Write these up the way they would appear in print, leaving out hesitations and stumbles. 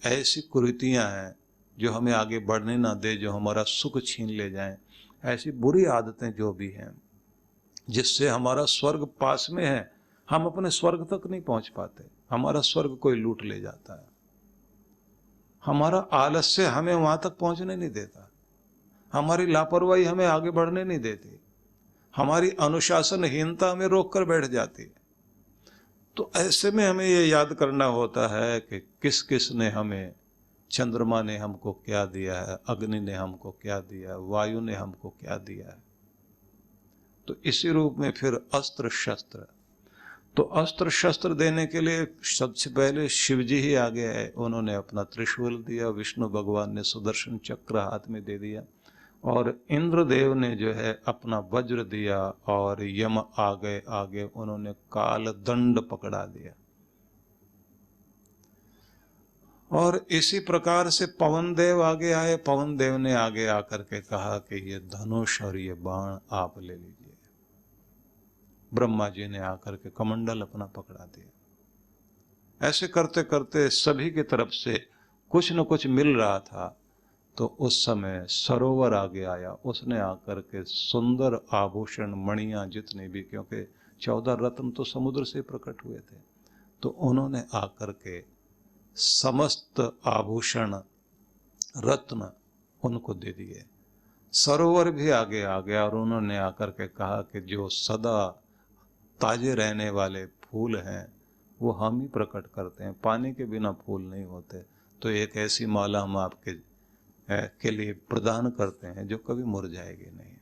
ऐसी कुरीतियां हैं जो हमें आगे बढ़ने ना दे, जो हमारा सुख छीन ले जाएं, ऐसी बुरी आदतें जो भी हैं जिससे हमारा स्वर्ग पास में है, हम अपने स्वर्ग तक नहीं पहुंच पाते, हमारा स्वर्ग कोई लूट ले जाता है। हमारा आलस्य हमें वहां तक पहुंचने नहीं देता, हमारी लापरवाही हमें आगे बढ़ने नहीं देती, हमारी अनुशासनहीनता हमें रोक कर बैठ जाती है। तो ऐसे में हमें ये याद करना होता है कि किस किस ने हमें, चंद्रमा ने हमको क्या दिया है, अग्नि ने हमको क्या दिया है, वायु ने हमको क्या दिया है। तो इसी रूप में फिर अस्त्र शस्त्र, तो अस्त्र शस्त्र देने के लिए सबसे पहले शिव जी ही आगे आए। उन्होंने अपना त्रिशूल दिया, विष्णु भगवान ने सुदर्शन चक्र हाथ में दे दिया, और इंद्रदेव ने जो है अपना वज्र दिया, और यम आगे आगे उन्होंने काल दंड पकड़ा दिया। और इसी प्रकार से पवन देव आगे आए। पवन देव ने आगे आकर के कहा कि ये धनुष और ये बाण आप ले लीजिए। ब्रह्मा जी ने आकर के कमंडल अपना पकड़ा दिया। ऐसे करते करते सभी की तरफ से कुछ न कुछ मिल रहा था। तो उस समय सरोवर आगे आया, उसने आकर के सुंदर आभूषण मणियां जितने भी, क्योंकि 14 रत्न तो समुद्र से प्रकट हुए थे, तो उन्होंने आकर के समस्त आभूषण रत्न उनको दे दिए। सरोवर भी आगे आ गया और उन्होंने आकर के कहा कि जो सदा ताजे रहने वाले फूल हैं वो हम ही प्रकट करते हैं, पानी के बिना फूल नहीं होते, तो एक ऐसी माला हम आपके के लिए प्रदान करते हैं जो कभी मुरझाएगी नहीं।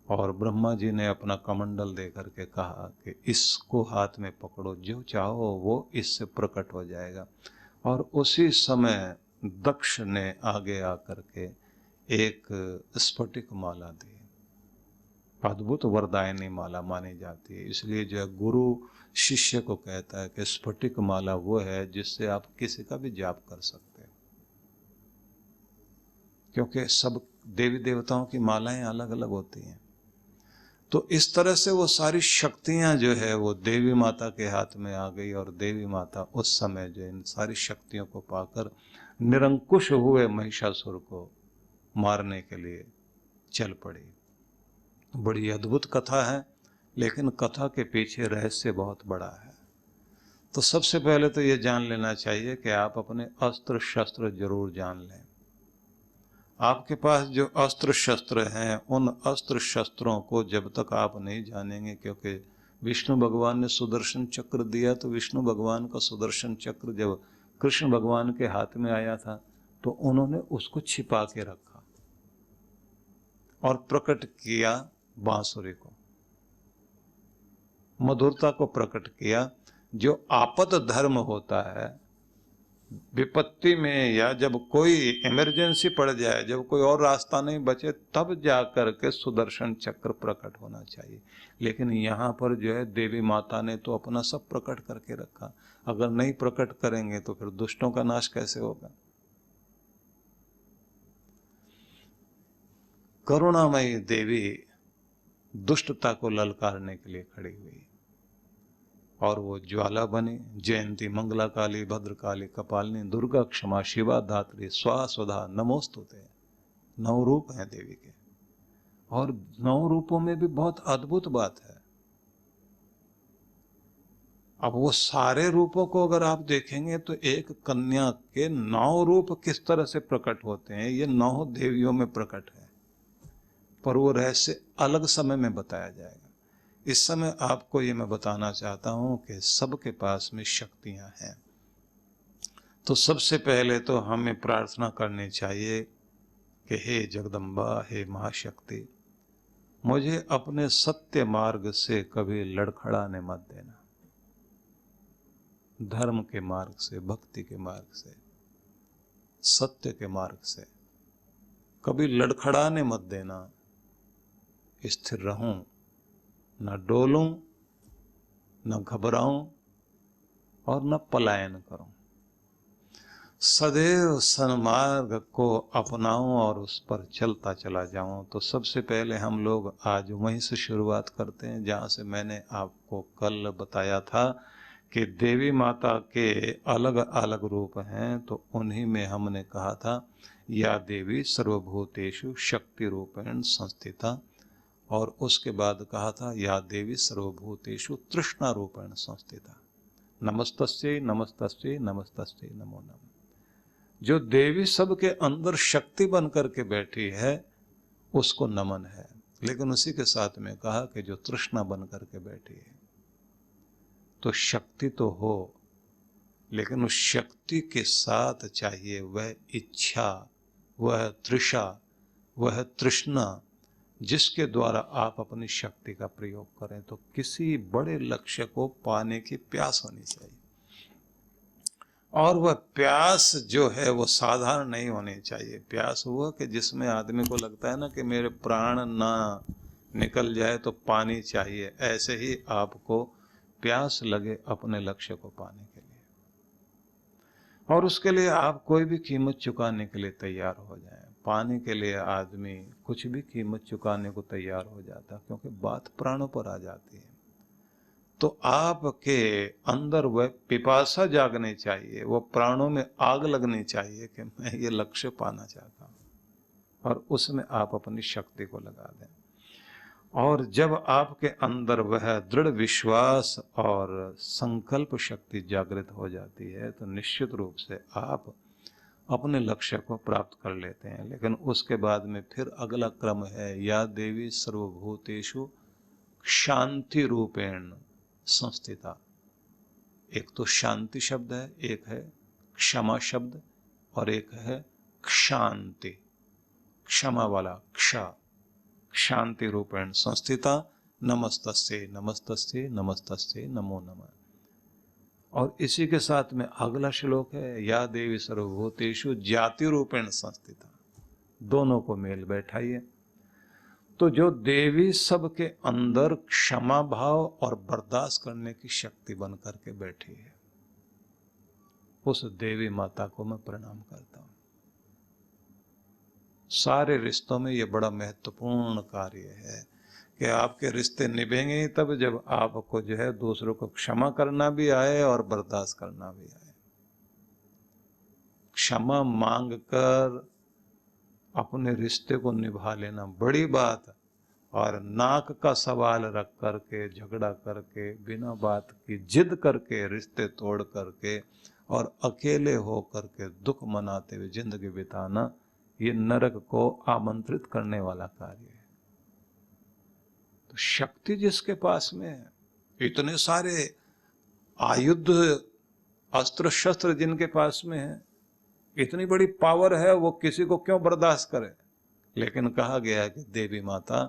और ब्रह्मा जी ने अपना कमंडल दे करके कहा कि इसको हाथ में पकड़ो, जो चाहो वो इससे प्रकट हो जाएगा। और उसी समय दक्ष ने आगे आकर के एक स्फटिक माला दी। अद्भुत वरदायनी माला मानी जाती है, इसलिए जो गुरु शिष्य को कहता है कि स्फटिक माला वो है जिससे आप किसी का भी जाप कर सकते हैं, क्योंकि सब देवी देवताओं की मालाएं अलग अलग होती हैं। तो इस तरह से वो सारी शक्तियां जो है वो देवी माता के हाथ में आ गई, और देवी माता उस समय जो इन सारी शक्तियों को पाकर निरंकुश हुए महिषासुर को मारने के लिए चल पड़ी। बड़ी अद्भुत कथा है, लेकिन कथा के पीछे रहस्य बहुत बड़ा है। तो सबसे पहले तो ये जान लेना चाहिए कि आप अपने अस्त्र शस्त्र जरूर जान लें। आपके पास जो अस्त्र शस्त्र हैं, उन अस्त्र शस्त्रों को जब तक आप नहीं जानेंगे, क्योंकि विष्णु भगवान ने सुदर्शन चक्र दिया, तो विष्णु भगवान का सुदर्शन चक्र जब कृष्ण भगवान के हाथ में आया था तो उन्होंने उसको छिपा के रखा और प्रकट किया बांसुरी को, मधुरता को प्रकट किया। जो आपद धर्म होता है, विपत्ति में या जब कोई इमरजेंसी पड़ जाए, जब कोई और रास्ता नहीं बचे, तब जाकर के सुदर्शन चक्र प्रकट होना चाहिए। लेकिन यहाँ पर जो है देवी माता ने तो अपना सब प्रकट करके रखा। अगर नहीं प्रकट करेंगे तो फिर दुष्टों का नाश कैसे होगा। करुणामयी देवी दुष्टता को ललकारने के लिए खड़ी हुई, और वो ज्वाला बनी। जयंती मंगला काली भद्रकाली कपालिनी दुर्गा क्षमा शिवा धात्री स्वाहा स्वधा नमोस्तुते। 9 रूप हैं देवी के, और 9 रूपों में भी बहुत अद्भुत बात है। अब वो सारे रूपों को अगर आप देखेंगे तो एक कन्या के 9 रूप किस तरह से प्रकट होते हैं, ये 9 देवियों में प्रकट है, पर वो रहस्य अलग समय में बताया जाएगा। इस समय आपको ये मैं बताना चाहता हूं कि सबके पास में शक्तियां हैं। तो सबसे पहले तो हमें प्रार्थना करनी चाहिए कि हे जगदम्बा, हे महाशक्ति, मुझे अपने सत्य मार्ग से कभी लड़खड़ाने मत देना। धर्म के मार्ग से, भक्ति के मार्ग से, सत्य के मार्ग से कभी लड़खड़ाने मत देना। स्थिर रहूं, न डोलूं, न घबराऊं और न पलायन करूं। सदैव सन्मार्ग को अपनाऊं और उस पर चलता चला जाऊं। तो सबसे पहले हम लोग आज वहीं से शुरुआत करते हैं जहां से मैंने आपको कल बताया था कि देवी माता के अलग अलग रूप हैं, तो उन्हीं में हमने कहा था या देवी सर्वभूतेषु शक्ति रूपेण संस्थिता, और उसके बाद कहा था या देवी सर्वभूतेषु तृष्णा रूपेण संस्थिता। नमस्तस्यै नमस्तस्यै नमस्तस्यै नमो नमः। जो देवी सबके अंदर शक्ति बन करके बैठी है उसको नमन है, लेकिन उसी के साथ में कहा कि जो तृष्णा बन करके बैठी है, तो शक्ति तो हो, लेकिन उस शक्ति के साथ चाहिए वह इच्छा, वह तृषा, वह तृष्णा, जिसके द्वारा आप अपनी शक्ति का प्रयोग करें। तो किसी बड़े लक्ष्य को पाने की प्यास होनी चाहिए, और वह प्यास जो है वो साधारण नहीं होनी चाहिए। प्यास हुआ कि जिसमें आदमी को लगता है ना कि मेरे प्राण ना निकल जाए तो पानी चाहिए, ऐसे ही आपको प्यास लगे अपने लक्ष्य को पाने के लिए, और उसके लिए आप कोई भी कीमत चुकाने के लिए तैयार हो जाएं। पाने के लिए आदमी कुछ भी कीमत चुकाने को तैयार हो जाता, क्योंकि बात प्राणों पर आ जाती है। तो आपके अंदर वह पिपासा जागनी चाहिए, वो प्राणों में आग लगनी चाहिए कि मैं ये लक्ष्य पाना चाहता हूँ, और उसमें आप अपनी शक्ति को लगा दें। और जब आपके अंदर वह दृढ़ विश्वास और संकल्प शक्ति जागृत हो जाती है, तो निश्चित रूप से आप अपने लक्ष्य को प्राप्त कर लेते हैं। लेकिन उसके बाद में फिर अगला क्रम है या देवी सर्वभूतेषु शांति रूपेण संस्थिता। एक तो शांति शब्द है, एक है क्षमा शब्द, और एक है क्षांति, क्षमा वाला क्ष, शांति रूपेण संस्थिता। नमस्तस्यै नमस्तस्यै नमस्तस्यै नमो नमः। और इसी के साथ में अगला श्लोक है या देवी सर्वभूतेषु ज्ञाति रूपेण संस्थिता। दोनों को मेल बैठाइए। तो जो देवी सबके अंदर क्षमा भाव और बर्दाश्त करने की शक्ति बन करके बैठी है, उस देवी माता को मैं प्रणाम करता हूं। सारे रिश्तों में यह बड़ा महत्वपूर्ण कार्य है कि आपके रिश्ते निभेंगे ही तब जब आपको जो है दूसरों को क्षमा करना भी आए और बर्दाश्त करना भी आए। क्षमा मांग कर अपने रिश्ते को निभा लेना बड़ी बात है, और नाक का सवाल रख करके, झगड़ा करके, बिना बात की जिद करके, रिश्ते तोड़ करके और अकेले हो करके दुख मनाते हुए जिंदगी बिताना, ये नरक को आमंत्रित करने वाला कार्य है। तो शक्ति जिसके पास में है, इतने सारे आयुध अस्त्र शस्त्र जिनके पास में है, इतनी बड़ी पावर है, वो किसी को क्यों बर्दाश्त करे। लेकिन कहा गया है कि देवी माता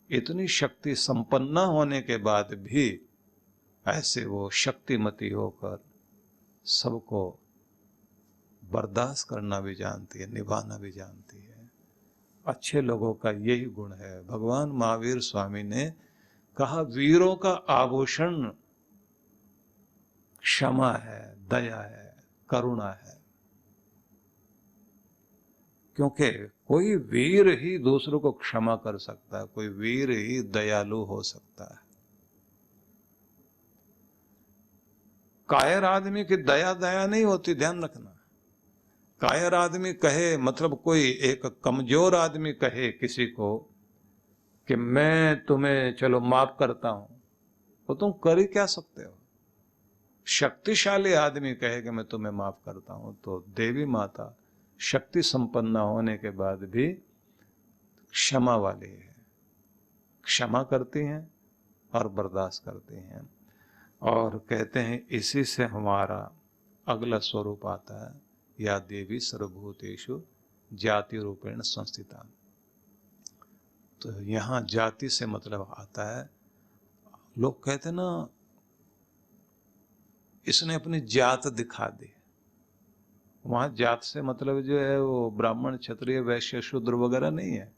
इतनी शक्ति संपन्न होने के बाद भी ऐसे वो शक्तिमती होकर सबको बर्दाश्त करना भी जानती है, निभाना भी जानती है। अच्छे लोगों का यही गुण है। भगवान महावीर स्वामी ने कहा वीरों का आभूषण क्षमा है, दया है, करुणा है, क्योंकि कोई वीर ही दूसरों को क्षमा कर सकता है, कोई वीर ही दयालु हो सकता है। कायर आदमी की दया दया नहीं होती, ध्यान रखना। कायर आदमी कहे, मतलब कोई एक कमजोर आदमी कहे किसी को कि मैं तुम्हें चलो माफ करता हूं, तो तुम कर ही क्या सकते हो। शक्तिशाली आदमी कहे कि मैं तुम्हें माफ करता हूं, तो देवी माता शक्ति संपन्न होने के बाद भी क्षमा वाली है, क्षमा करती हैं और बर्दाश्त करती हैं। और कहते हैं इसी से हमारा अगला स्वरूप आता है या देवी सर्वभूतेषु जाति रूपेण संस्थिता। तो यहां जाति से मतलब आता है, लोग कहते ना इसने अपनी जात दिखा दी। वहां जात से मतलब जो है वो ब्राह्मण क्षत्रिय वैश्य शूद्र वगैरह नहीं है।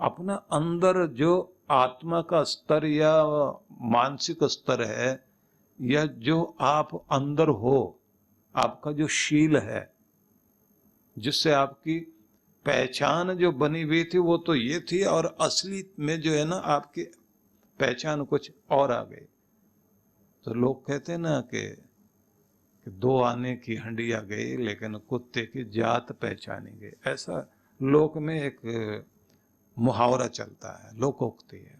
अपना अंदर जो आत्मा का स्तर या मानसिक स्तर है, या जो आप अंदर हो, आपका जो शील है, जिससे आपकी पहचान जो बनी हुई थी वो तो ये थी, और असली में जो है ना आपकी पहचान कुछ और आ गई। तो लोग कहते हैं ना कि दो आने की हंडिया गई लेकिन कुत्ते की जात पहचानी गई। ऐसा लोक में एक मुहावरा चलता है, लोकोक्ति है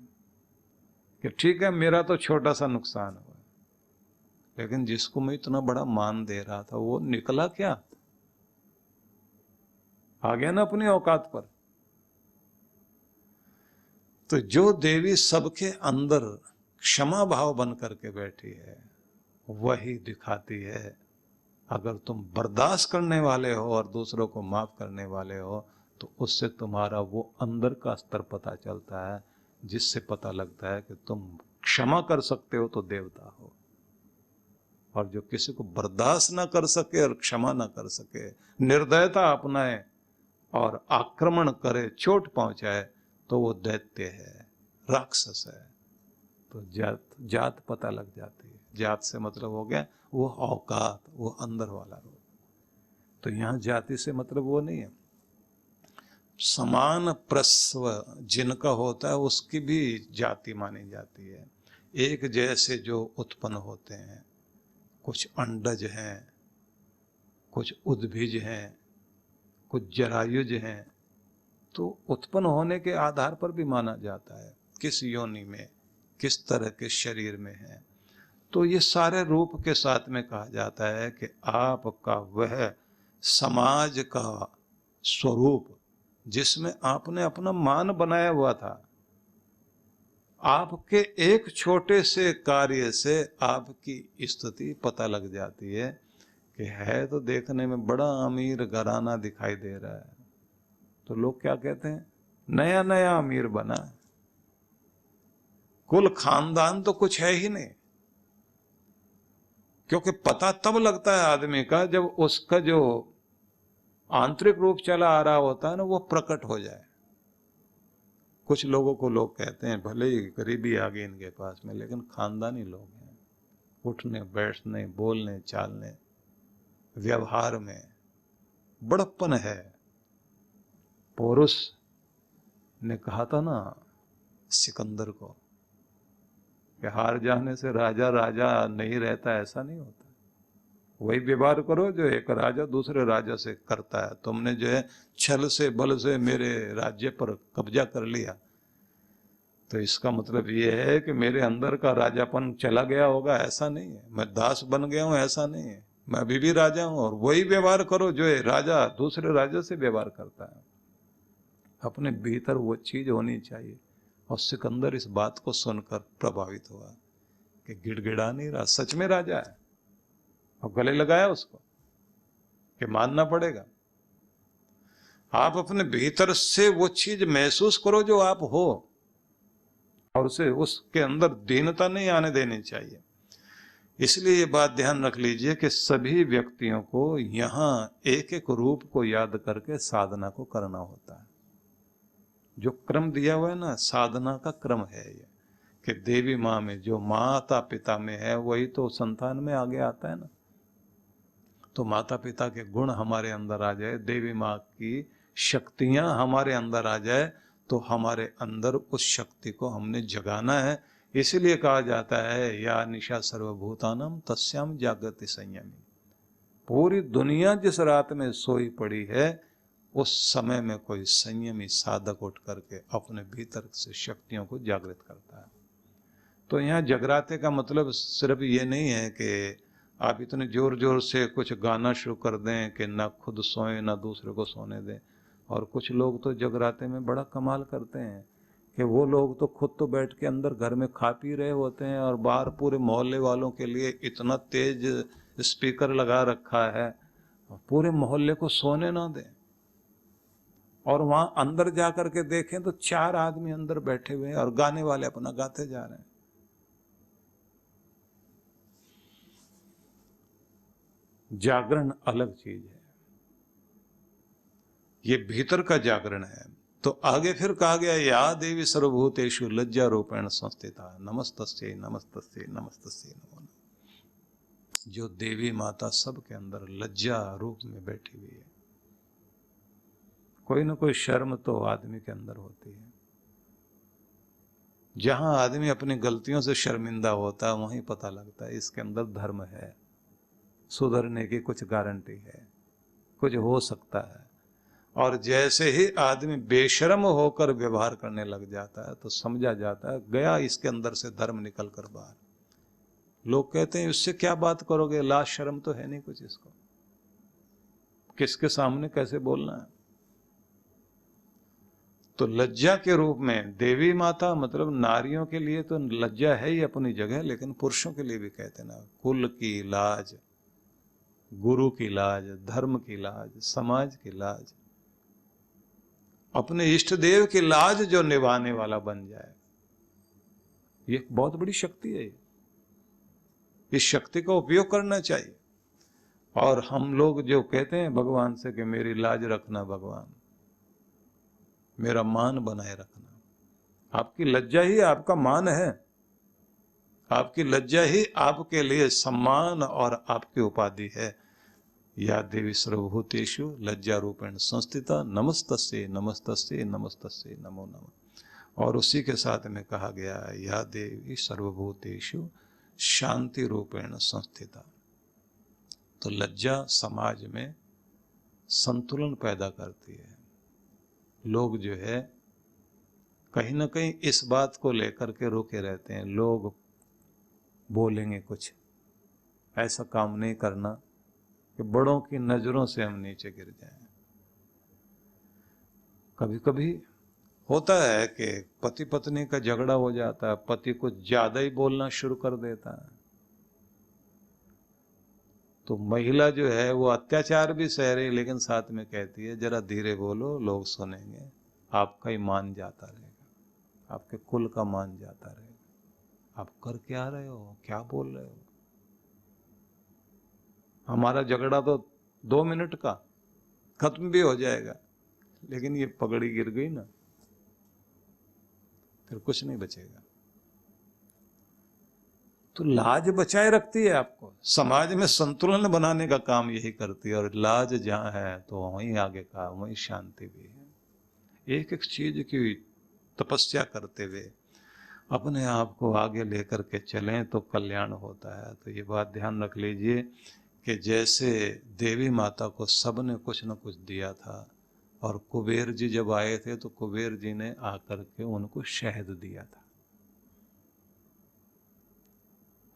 कि ठीक है मेरा तो छोटा सा नुकसान हुआ, लेकिन जिसको मैं इतना बड़ा मान दे रहा था वो निकला क्या, आ गया ना अपनी औकात पर। तो जो देवी सबके अंदर क्षमा भाव बन करके बैठी है वही दिखाती है। अगर तुम बर्दाश्त करने वाले हो और दूसरों को माफ करने वाले हो तो उससे तुम्हारा वो अंदर का स्तर पता चलता है, जिससे पता लगता है कि तुम क्षमा कर सकते हो तो देवता हो। और जो किसी को बर्दाश्त ना कर सके और क्षमा ना कर सके, निर्दयता अपनाए और आक्रमण करे, चोट पहुंचाए, तो वो दैत्य है, राक्षस है। तो जात पता लग जाती है। जात से मतलब हो गया वो औकात, वो अंदर वाला रूप। तो यहां जाति से मतलब वो नहीं है। समान प्रस्व जिनका होता है उसकी भी जाति मानी जाती है। एक जैसे जो उत्पन्न होते हैं, कुछ अंडज हैं, कुछ उद्भिज हैं, कुछ जरायुज हैं, तो उत्पन्न होने के आधार पर भी माना जाता है किस योनि में, किस तरह के शरीर में है। तो ये सारे रूप के साथ में कहा जाता है कि आपका वह समाज का स्वरूप जिसमें आपने अपना मान बनाया हुआ था, आपके एक छोटे से कार्य से आपकी स्थिति पता लग जाती है कि है तो देखने में बड़ा अमीर घराना दिखाई दे रहा है, तो लोग क्या कहते हैं, नया नया अमीर बना, कुल खानदान तो कुछ है ही नहीं। क्योंकि पता तब लगता है आदमी का जब उसका जो आंतरिक रूप चला आ रहा होता है ना वो प्रकट हो जाए। कुछ लोगों को लोग कहते हैं भले ही गरीबी आ गई इनके पास में लेकिन खानदानी लोग हैं, उठने बैठने बोलने चालने व्यवहार में बड़प्पन है। पोरुस ने कहा था ना सिकंदर को कि हार जाने से राजा राजा नहीं रहता, ऐसा नहीं होता। वही व्यवहार करो जो एक राजा दूसरे राजा से करता है। तुमने जो है छल से बल से मेरे राज्य पर कब्जा कर लिया, तो इसका मतलब ये है कि मेरे अंदर का राजापन चला गया होगा, ऐसा नहीं है। मैं दास बन गया हूं, ऐसा नहीं है। मैं अभी भी राजा हूं। और वही व्यवहार करो जो है राजा दूसरे राजा से व्यवहार करता है। अपने भीतर वो चीज होनी चाहिए। और सिकंदर इस बात को सुनकर प्रभावित हुआ कि गिड़गिड़ा नहीं रहा, सच में राजा है। और गले लगाया उसको कि मानना पड़ेगा। आप अपने भीतर से वो चीज महसूस करो जो आप हो, और उसे उसके अंदर दीनता नहीं आने देनी चाहिए। इसलिए ये बात ध्यान रख लीजिए कि सभी व्यक्तियों को यहां एक एक रूप को याद करके साधना को करना होता है। जो क्रम दिया हुआ है ना, साधना का क्रम है ये, कि देवी माँ में जो माता पिता में है वही तो संतान में आगे आता है ना। तो माता पिता के गुण हमारे अंदर आ जाए, देवी माँ की शक्तियां हमारे अंदर आ जाए, तो हमारे अंदर उस शक्ति को हमने जगाना है। इसीलिए कहा जाता है या निशा सर्वभूतानम तस्याम जागृति संयमी। पूरी दुनिया जिस रात में सोई पड़ी है उस समय में कोई संयमी साधक उठ करके अपने भीतर से शक्तियों को जागृत करता है। तो यहाँ जगराते का मतलब सिर्फ ये नहीं है कि आप इतने जोर जोर से कुछ गाना शुरू कर दें कि ना खुद सोएं ना दूसरे को सोने दें। और कुछ लोग तो जगराते में बड़ा कमाल करते हैं कि वो लोग तो खुद तो बैठ के अंदर घर में खा पी रहे होते हैं और बाहर पूरे मोहल्ले वालों के लिए इतना तेज स्पीकर लगा रखा है, पूरे मोहल्ले को सोने ना दें। और वहां अंदर जाकर के देखें तो 4 आदमी अंदर बैठे हुए हैं और गाने वाले अपना गाते जा रहे हैं। जागरण अलग चीज है, ये भीतर का जागरण है। तो आगे फिर कहा गया या देवी सर्वभूतेषु लज्जा रूपेण संस्थिता नमस्तस्यै नमस्तस्यै नमस्तस्यै नमो नमः। जो देवी माता सबके अंदर लज्जा रूप में बैठी हुई है। कोई ना कोई शर्म तो आदमी के अंदर होती है। जहां आदमी अपनी गलतियों से शर्मिंदा होता है वहीं पता लगता है इसके अंदर धर्म है, सुधरने की कुछ गारंटी है, कुछ हो सकता है। और जैसे ही आदमी बेशर्म होकर व्यवहार करने लग जाता है तो समझा जाता है गया इसके अंदर से धर्म निकल कर बाहर। लोग कहते हैं उससे क्या बात करोगे, लाज शर्म तो है नहीं कुछ इसको, किसके सामने कैसे बोलना है। तो लज्जा के रूप में देवी माता मतलब नारियों के लिए तो लज्जा है ही अपनी जगह, लेकिन पुरुषों के लिए भी कहते ना, कुल की लाज, गुरु की लाज, धर्म की लाज, समाज की लाज, अपने इष्ट देव की लाज जो निभाने वाला बन जाए, ये बहुत बड़ी शक्ति है। इस शक्ति का उपयोग करना चाहिए। और हम लोग जो कहते हैं भगवान से कि मेरी लाज रखना भगवान, मेरा मान बनाए रखना, आपकी लज्जा ही आपका मान है, आपकी लज्जा ही आपके लिए सम्मान और आपकी उपाधि है। या देवी सर्वभूतेषु लज्जा रूपेण संस्थिता नमस्तस्ये नमस्तस्ये नमस्तस्ये नमो नमः। और उसी के साथ में कहा गया या देवी सर्वभूतेषु शांति रूपेण संस्थिता। तो लज्जा समाज में संतुलन पैदा करती है। लोग जो है कहीं ना कहीं इस बात को लेकर के रोके रहते हैं, लोग बोलेंगे कुछ, ऐसा काम नहीं करना कि बड़ों की नजरों से हम नीचे गिर जाएं। कभी कभी होता है कि पति पत्नी का झगड़ा हो जाता है, पति कुछ ज्यादा ही बोलना शुरू कर देता है, तो महिला जो है वो अत्याचार भी सह रही, लेकिन साथ में कहती है जरा धीरे बोलो, लोग सुनेंगे, आपका ही मान जाता रहेगा, आपके कुल का मान जाता रहेगा, आप कर क्या रहे हो, क्या बोल रहे हो। हमारा झगड़ा तो 2 मिनट का खत्म भी हो जाएगा, लेकिन ये पगड़ी गिर गई ना, फिर कुछ नहीं बचेगा। तो लाज बचाए रखती है आपको, समाज में संतुलन बनाने का काम यही करती है। और लाज जहां है तो वहीं आगे का वहीं शांति भी है। एक एक चीज की तपस्या करते हुए अपने आप को आगे लेकर के चलें तो कल्याण होता है। तो ये बात ध्यान रख लीजिए कि जैसे देवी माता को सबने कुछ न कुछ दिया था, और कुबेर जी जब आए थे तो कुबेर जी ने आकर के उनको शहद दिया था।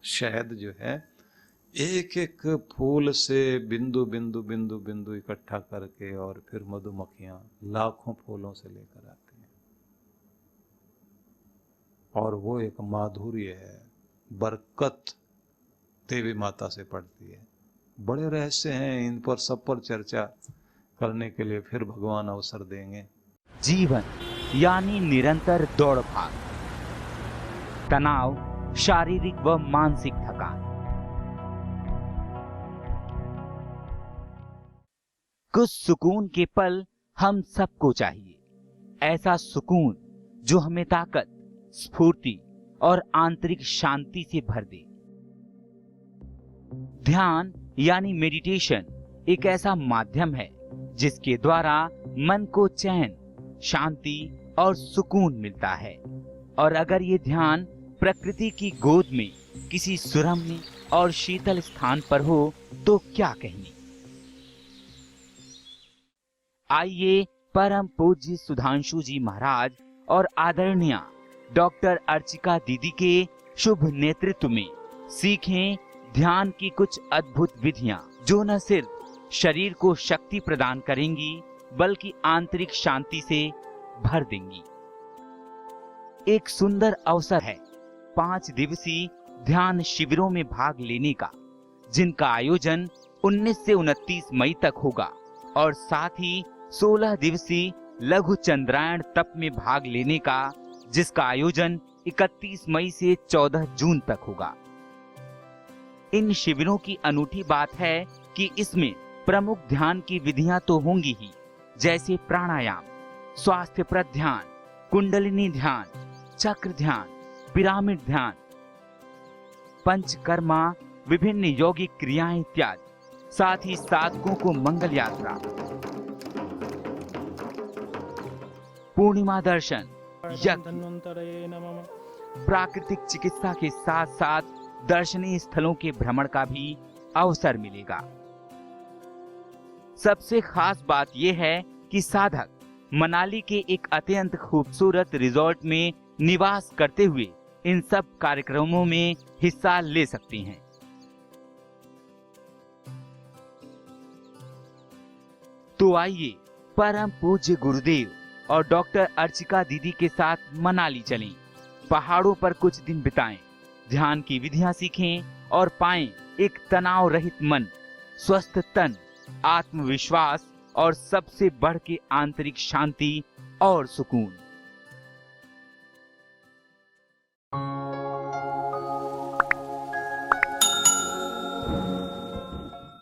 शहद जो है एक एक फूल से बिंदु बिंदु बिंदु बिंदु इकट्ठा करके, और फिर मधुमक्खियां लाखों फूलों से लेकर आती हैं, और वो एक माधुर्य है, बरकत देवी माता से पड़ती है। बड़े रहस्य हैं, इन पर सब पर चर्चा करने के लिए फिर भगवान अवसर देंगे। जीवन यानी निरंतर दौड़ भाग, तनाव, शारीरिक व मानसिक थकान, कुछ सुकून के पल हम सबको चाहिए। ऐसा सुकून जो हमें ताकत, स्फूर्ति और आंतरिक शांति से भर दे। ध्यान यानी मेडिटेशन एक ऐसा माध्यम है जिसके द्वारा मन को चैन, शांति और सुकून मिलता है। और अगर ये ध्यान प्रकृति की गोद में किसी सुरम्य और शीतल स्थान पर हो तो क्या कहने। आइए परम पूज्य सुधांशु जी महाराज और आदरणीय डॉक्टर अर्चिका दीदी के शुभ नेतृत्व में सीखें ध्यान की कुछ अद्भुत विधियां, जो न सिर्फ शरीर को शक्ति प्रदान करेंगी बल्कि आंतरिक शांति से भर देंगी। एक सुंदर अवसर है 5 दिवसीय ध्यान शिविरों में भाग लेने का, जिनका आयोजन 19 से 29 मई तक होगा, और साथ ही 16 दिवसीय लघु चंद्रायण तप में भाग लेने का, जिसका आयोजन 31 मई से 14 जून तक होगा। इन शिविरों की अनूठी बात है कि इसमें प्रमुख ध्यान की विधियां तो होंगी ही, जैसे प्राणायाम, स्वास्थ्यप्रद ध्यान, कुंडलिनी ध्यान, चक्र ध्यान, पिरामिड ध्यान, पंचकर्मा, विभिन्न यौगिक क्रियाएं इत्यादि। साथ ही साधकों को मंगल यात्रा, पूर्णिमा दर्शन, यज्ञ, प्राकृतिक चिकित्सा के साथ साथ दर्शनीय स्थलों के भ्रमण का भी अवसर मिलेगा। सबसे खास बात यह है कि साधक मनाली के एक अत्यंत खूबसूरत रिजॉर्ट में निवास करते हुए इन सब कार्यक्रमों में हिस्सा ले सकते हैं। तो आइए परम पूज्य गुरुदेव और डॉक्टर अर्चिका दीदी के साथ मनाली चलें, पहाड़ों पर कुछ दिन बिताएं, ध्यान की विधियां सीखें और पाएं एक तनाव रहित मन, स्वस्थ तन, आत्मविश्वास और सबसे बढ़ के आंतरिक शांति और सुकून।